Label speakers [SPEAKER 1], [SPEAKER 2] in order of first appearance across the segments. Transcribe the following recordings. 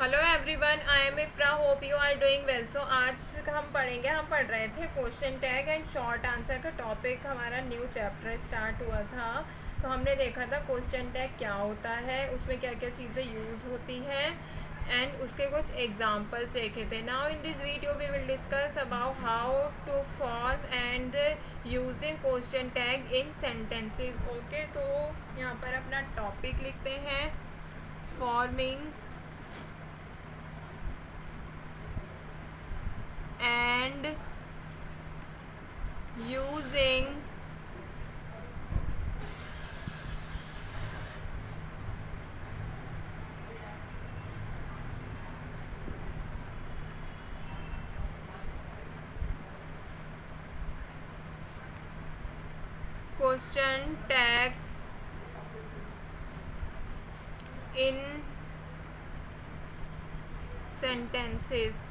[SPEAKER 1] Hello everyone, I am Ifra, hope you are doing well. So आज हम पढ़ रहे थे question tag and short answer का टॉपिक। हमारा न्यू चैप्टर स्टार्ट हुआ था, तो हमने देखा था क्वेश्चन टैग क्या होता है, उसमें क्या क्या चीज़ें यूज़ होती हैं एंड उसके कुछ एग्जाम्पल्स देखे थे। Now in this video we will discuss about how to form and using question tag in sentences. Okay, तो यहाँ पर अपना टॉपिक लिखते हैं, forming and using question tags in sentences।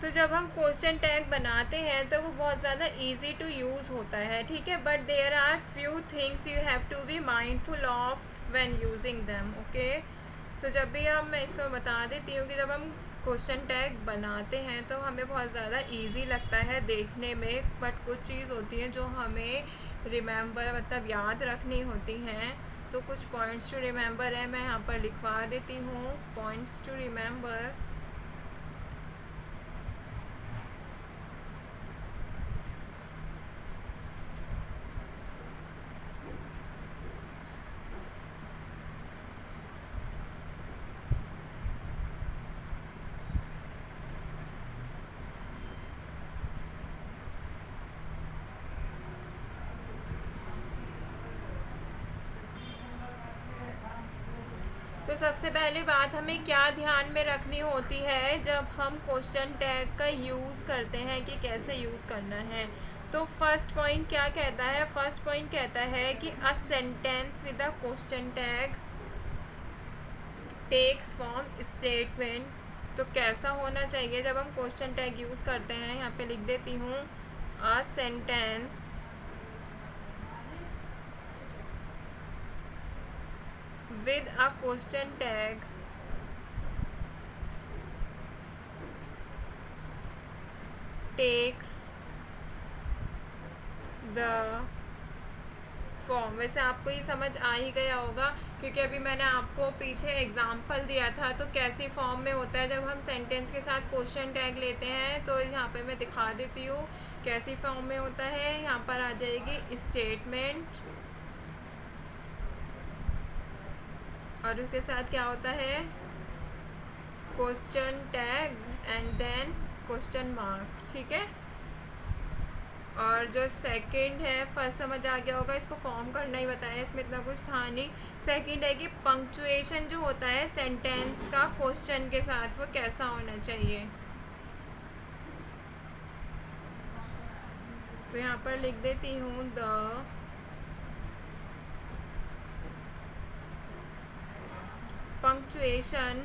[SPEAKER 1] तो जब हम क्वेश्चन टैग बनाते हैं तो वो बहुत ज़्यादा इजी टू यूज़ होता है, ठीक है, but there are few things you have to be mindful of when using them. Okay, तो जब भी मैं इसको बता देती हूँ कि जब हम क्वेश्चन टैग बनाते हैं तो हमें बहुत ज़्यादा इजी लगता है देखने में, बट कुछ चीज़ होती है जो हमें रिमेंबर मतलब याद रखनी होती हैं। तो कुछ पॉइंट्स टू रिमेंबर है, मैं यहाँ पर लिखवा देती हूँ पॉइंट्स टू रिमेंबर। तो सबसे पहली बात हमें क्या ध्यान में रखनी होती है जब हम क्वेश्चन टैग का यूज़ करते हैं कि कैसे यूज़ करना है। तो फर्स्ट पॉइंट क्या कहता है? फर्स्ट पॉइंट कहता है कि a sentence with a question tag takes form statement. तो कैसा होना चाहिए जब हम क्वेश्चन टैग यूज़ करते हैं? यहाँ पे लिख देती हूँ, a sentence with a question tag takes the form. वैसे आपको ये समझ आ ही गया होगा क्योंकि अभी मैंने आपको पीछे एग्जाम्पल दिया था। तो कैसी फॉर्म में होता है जब हम सेंटेंस के साथ क्वेश्चन टैग लेते हैं, तो यहाँ पे मैं दिखा देती हूँ कैसी फॉर्म में होता है। यहाँ पर आ जाएगी स्टेटमेंट और उसके साथ क्या होता है, question tag and then question mark, ठीक है। और जो सेकंड है, फर्स्ट समझ आ गया होगा, इसको फॉर्म करना ही बताया, इसमें इतना कुछ था नहीं। सेकंड है कि पंक्चुएशन जो होता है सेंटेंस का क्वेश्चन के साथ, वो कैसा होना चाहिए। तो यहाँ पर लिख देती हूँ, the punctuation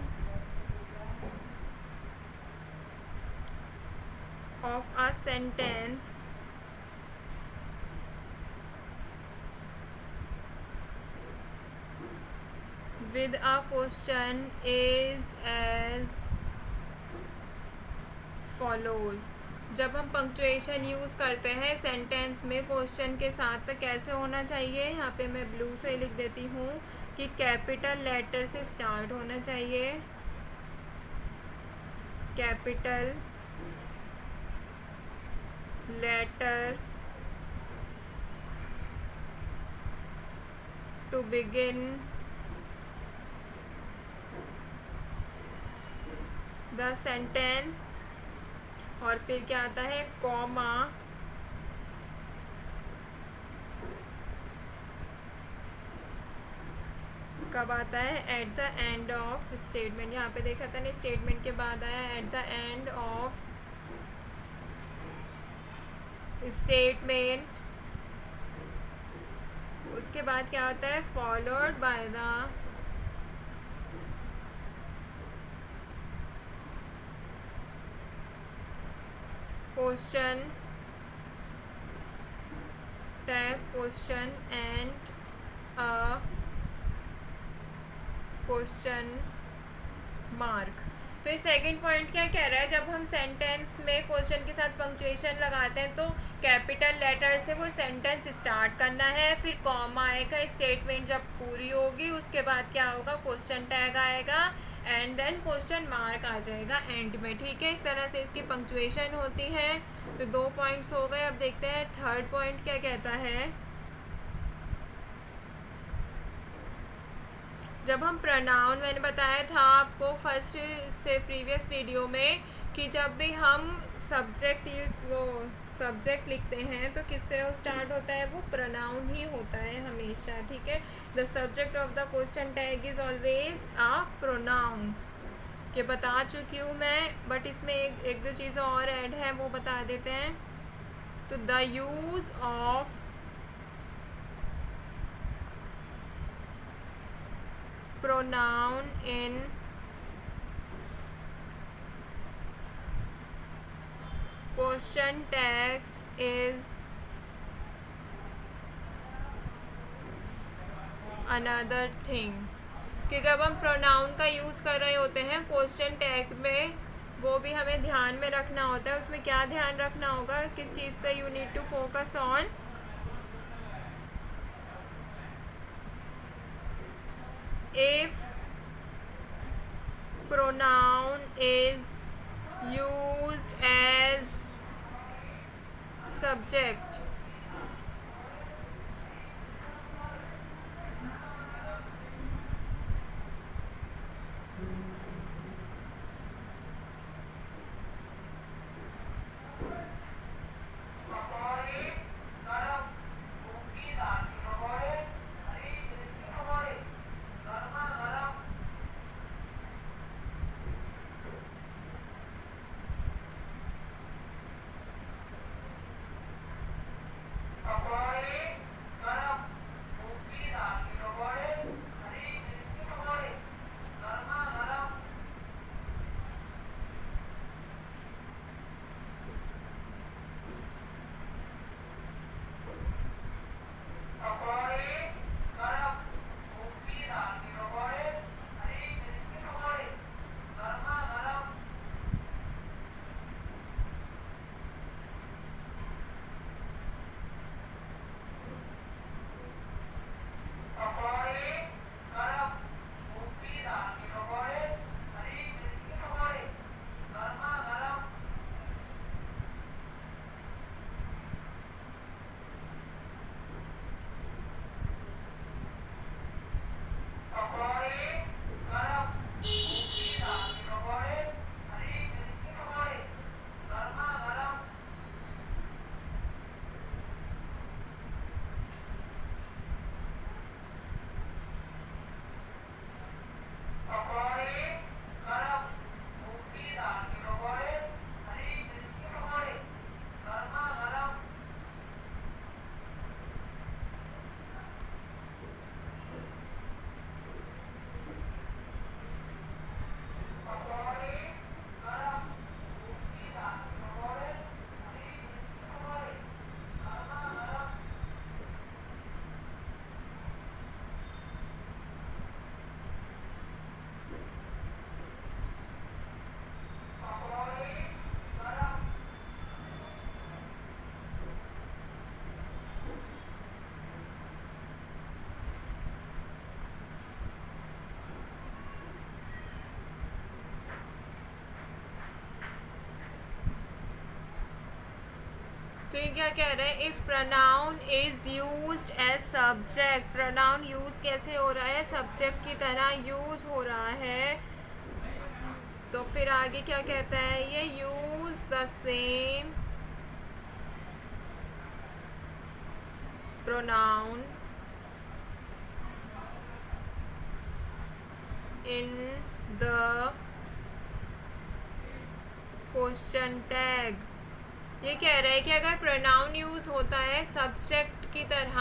[SPEAKER 1] of a sentence with a question is as follows। जब हम पंक्चुएशन यूज़ करते हैं सेंटेंस में क्वेश्चन के साथ तो कैसे होना चाहिए, यहाँ पे मैं ब्लू से लिख देती हूँ कि कैपिटल लेटर से स्टार्ट होना चाहिए, capital letter to begin the sentence. और फिर क्या आता है, कॉमा, कब आता है, at the end of statement. यहाँ पे देखा था ना, स्टेटमेंट के बाद आया at the end of statement उसके बाद क्या होता है, followed by the question tag question and a question mark. तो ये सेकंड पॉइंट क्या कह रहा है, जब हम सेंटेंस में क्वेश्चन के साथ पंक्चुएशन लगाते हैं तो कैपिटल लेटर से वो सेंटेंस स्टार्ट करना है, फिर कॉमा आएगा, स्टेटमेंट जब पूरी होगी उसके बाद क्या होगा, क्वेश्चन टैग आएगा एंड देन क्वेश्चन मार्क आ जाएगा एंड में। ठीक है, इस तरह से इसकी पंक्चुएशन होती है। तो 2 पॉइंट्स हो गए। अब देखते हैं थर्ड पॉइंट क्या कहता है। जब हम प्रोनाउन, मैंने बताया था आपको फर्स्ट से प्रीवियस वीडियो में कि जब भी हम सब्जेक्ट लिखते हैं तो किससे वो स्टार्ट होता है, वो प्रोनाउन ही होता है हमेशा। ठीक है, the subject of the question tag is always a pronoun. ये बता चुकी हूँ मैं, बट इसमें एक दो चीज़ें और ऐड है, वो बता देते हैं। तो the use of pronoun in question tags is another thing। कि जब हम प्रोनाउन का यूज़ कर रहे होते हैं क्वेश्चन टैग में, वो भी हमें ध्यान में रखना होता है। उसमें क्या ध्यान रखना होगा, किस चीज़ पे you need to focus on, if pronoun is used as subject, तो ये क्या कह रहे हैं, if pronoun is used as subject, pronoun use कैसे हो रहा है, सब्जेक्ट की तरह यूज हो रहा है। तो फिर आगे क्या कहता है ये, use the same pronoun in the question tag. ये कह रहा है कि अगर प्रोनाउन यूज होता है सब्जेक्ट की तरह,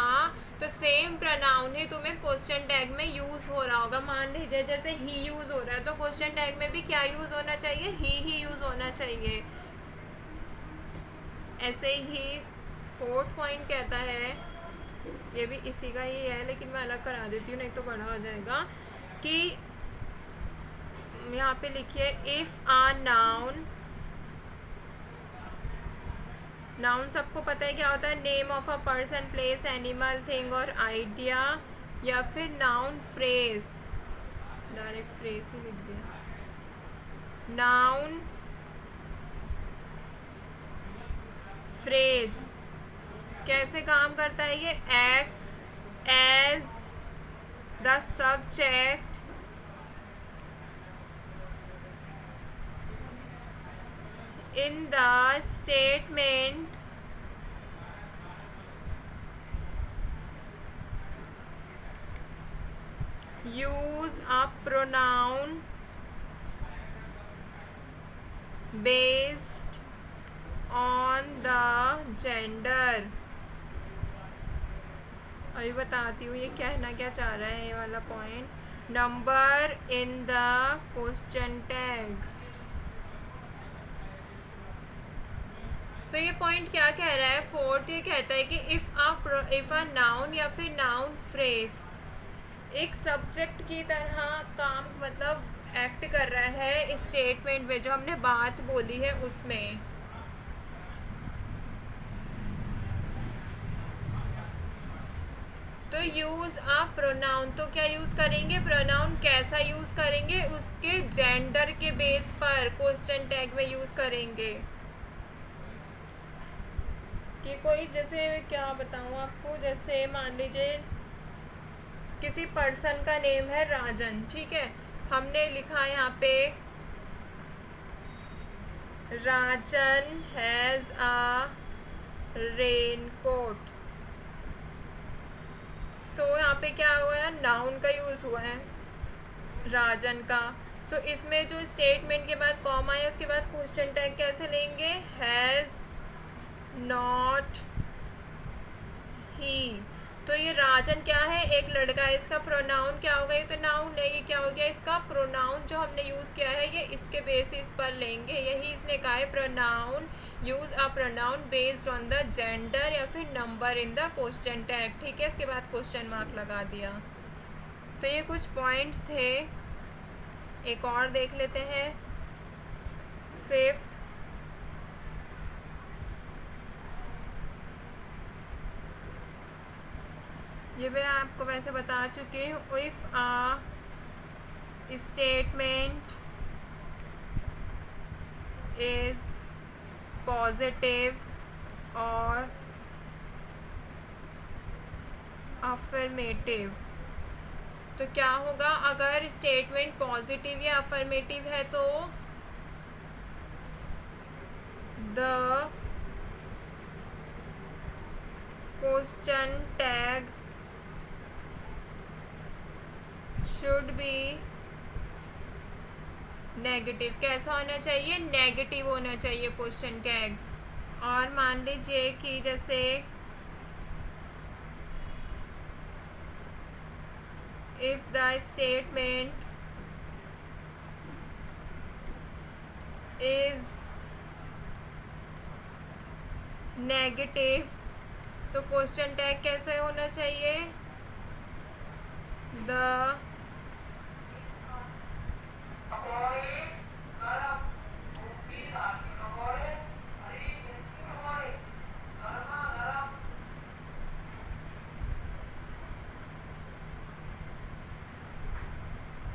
[SPEAKER 1] तो सेम प्रोनाउन ही तुम्हें क्वेश्चन टैग में यूज हो रहा होगा। मान लीजिए जैसे ही यूज हो रहा है, तो क्वेश्चन टैग में भी क्या यूज होना चाहिए, ही यूज होना चाहिए। ऐसे ही फोर्थ पॉइंट कहता है, ये भी इसी का ही है लेकिन मैं अलग करा देती हूँ नहीं तो बड़ा हो जाएगा, कि यहाँ पे लिखिए इफ आ नाउन, नाउन सबको पता है क्या होता है, name of a person, place, animal, thing और आइडिया, या फिर नाउन फ्रेज, डायरेक्ट फ्रेज ही लिख दिया। नाउन फ्रेज कैसे काम करता है, ये acts as the subject in the statement use a pronoun based on the gender। अभी बताती हूँ ये कहना क्या चाह रहा है ये वाला point. Number in the question tag, तो ये पॉइंट क्या कह रहा है, फोर्थ ये कहता है कि इफ अ नाउन या फिर नाउन फ्रेज एक सब्जेक्ट की तरह काम मतलब एक्ट कर रहा है स्टेटमेंट में, जो हमने बात बोली है उसमें, तो यूज अ प्रोनाउन, तो क्या यूज करेंगे, प्रोनाउन कैसा यूज करेंगे, उसके जेंडर के बेस पर क्वेश्चन टैग में यूज करेंगे। कि कोई जैसे क्या बताऊँ आपको, जैसे मान लीजिए किसी पर्सन का नेम है राजन, ठीक है, हमने लिखा यहाँ पे राजन हैज़ अ रेनकोट, तो यहाँ पे क्या हुआ है, नाउन का यूज़ हुआ है राजन का, तो इसमें जो स्टेटमेंट के बाद कॉमा है उसके बाद क्वेश्चन टैग कैसे लेंगे, हैज़ नॉट ही, तो ये राजन क्या है, एक लड़का है, इसका प्रोनाउन क्या होगा, ये तो नाउन है, ये क्या हो गया, इसका प्रोनाउन जो हमने यूज़ किया है ये इसके बेसिस पर लेंगे, यही इसने कहा है pronoun, use a pronoun based on the gender या फिर number in the question tag, ठीक है, इसके बाद क्वेश्चन मार्क लगा दिया। तो ये कुछ पॉइंट्स थे, एक और देख लेते हैं। फिफ्थ, ये मैं आपको वैसे बता चुकी हूँ, if a statement is positive और अफर्मेटिव, तो क्या होगा, अगर स्टेटमेंट पॉजिटिव या अफर्मेटिव है तो the question tag should be negative, कैसा होना चाहिए, नेगेटिव होना चाहिए क्वेश्चन टैग। और मान लीजिए कि जैसे if the statement is negative, तो क्वेश्चन टैग कैसे होना चाहिए, द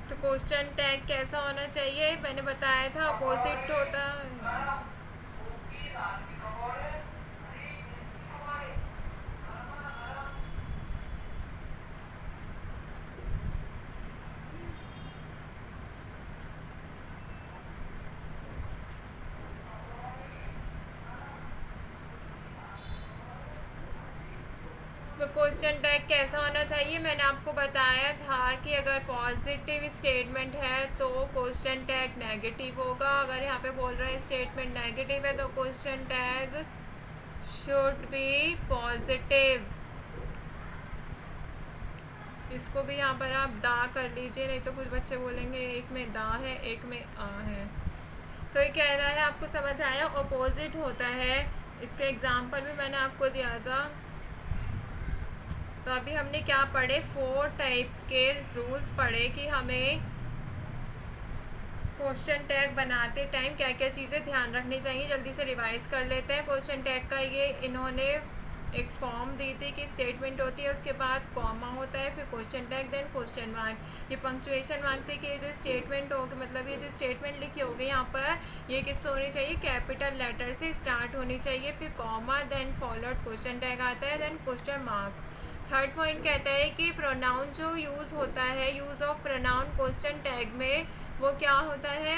[SPEAKER 1] तो क्वेश्चन टैग कैसा होना चाहिए, मैंने बताया था अपोजिट होता है। तो क्वेश्चन टैग कैसा होना चाहिए, मैंने आपको बताया था कि अगर पॉजिटिव स्टेटमेंट है तो क्वेश्चन टैग नेगेटिव होगा, अगर यहाँ पे बोल रहा है स्टेटमेंट नेगेटिव है तो question tag should be positive. इसको भी यहाँ पर आप दा कर लीजिए, नहीं तो कुछ बच्चे बोलेंगे एक में दा है एक में आ है। तो ये कह रहा है आपको समझ आया, ऑपोजिट होता है। इसके एग्जाम्पल भी मैंने आपको दिया था। तो अभी हमने क्या पढ़े, 4 टाइप के रूल्स पढ़े कि हमें क्वेश्चन टैग बनाते टाइम क्या क्या चीज़ें ध्यान रखनी चाहिए। जल्दी से रिवाइज कर लेते हैं। क्वेश्चन टैग का ये इन्होंने एक फॉर्म दी थी कि स्टेटमेंट होती है, उसके बाद कॉमा होता है, फिर question tag, then question mark. ये पंक्चुएशन मांगते कि ये जो स्टेटमेंट होगी, मतलब ये जो स्टेटमेंट लिखी होगी यहाँ पर, ये किससे होनी चाहिए, कैपिटल लेटर से स्टार्ट होनी चाहिए, फिर comma, then followed question tag आता है, then question mark. Third point कहता है कि प्रोनाउन जो यूज़ होता है, use of pronoun question tag में वो क्या होता है,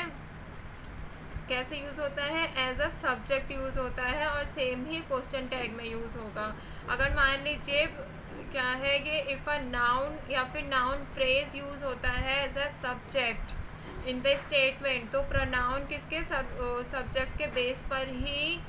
[SPEAKER 1] कैसे यूज़ होता है, एज अ सब्जेक्ट यूज़ होता है, और सेम ही क्वेश्चन टैग में यूज़ होगा। अगर मान लीजिए क्या है ये, इफ़ अ नाउन या फिर नाउन फ्रेज यूज़ होता है as a subject in the statement, तो प्रोनाउन किसके सब्जेक्ट के बेस पर ही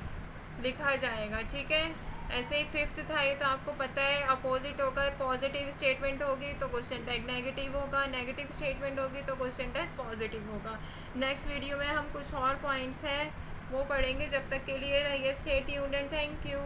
[SPEAKER 1] लिखा जाएगा। ठीक है, ऐसे ही फिफ्थ था ये, तो आपको पता है अपोजिट होगा, पॉजिटिव स्टेटमेंट होगी तो क्वेश्चन टैग नेगेटिव होगा, नेगेटिव स्टेटमेंट होगी तो क्वेश्चन टैग पॉजिटिव होगा। नेक्स्ट वीडियो में हम कुछ और पॉइंट्स हैं वो पढ़ेंगे। जब तक के लिए रहिए stay tuned and thank you.